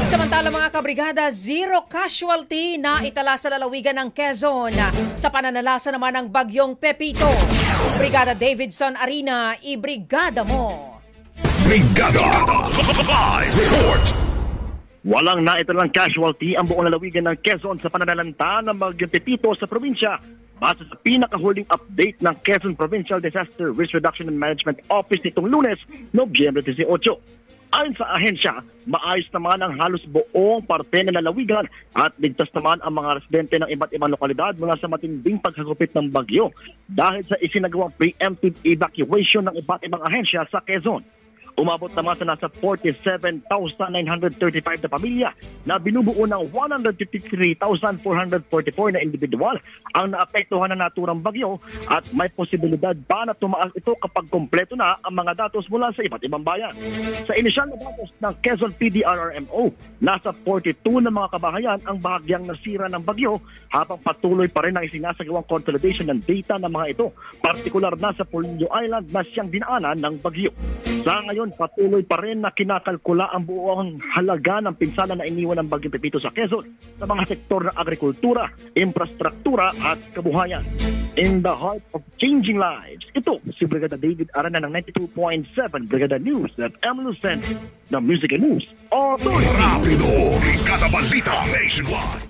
Samantala mga kabrigada, zero casualty na itala sa lalawigan ng Quezon sa pananalasa naman ng bagyong Pepito. Brigada Davidson Arena, ibrigada mo! Brigada Live Report! Walang naitalang casualty ang buong lalawigan ng Quezon sa pananalanta ng bagyong Pepito sa probinsya. Base sa pinakahuling update ng Quezon Provincial Disaster Risk Reduction and Management Office nitong Lunes, Nobyembre 18. Ayon sa ahensya, maayos naman ang halos buong parte ng lalawigan at ligtas naman ang mga residente ng iba't ibang lokalidad mula sa matinding paghagupit ng bagyo dahil sa isinagawang preemptive evacuation ng iba't ibang ahensya sa Quezon. Umabot naman sa nasa 47,935 na pamilya na binubuo ng 153,444 na individual ang naapektuhan ng naturang bagyo at may posibilidad pa na tumaas ito kapag kompleto na ang mga datos mula sa iba't ibang bayan. Sa inisyal na datos ng Quezon PDRRMO, nasa 42 na mga kabahayan ang bahagyang nasira ng bagyo habang patuloy pa rin ang isinasagawang consolidation ng data ng mga ito, partikular na sa Polillo Island na siyang dinaanan ng bagyo. Sa ngayon, patuloy pa rin na kinakalkula ang buong halaga ng pinsala na iniwan ng bagyong Pepito sa Quezon sa mga sektor ng agrikultura, infrastruktura at kabuhayan. In the heart of changing lives, ito si Brigada David Arana ng 92.7 Brigada News at Lucent ng Music and News. Rapido! Brigada Balita Nationwide!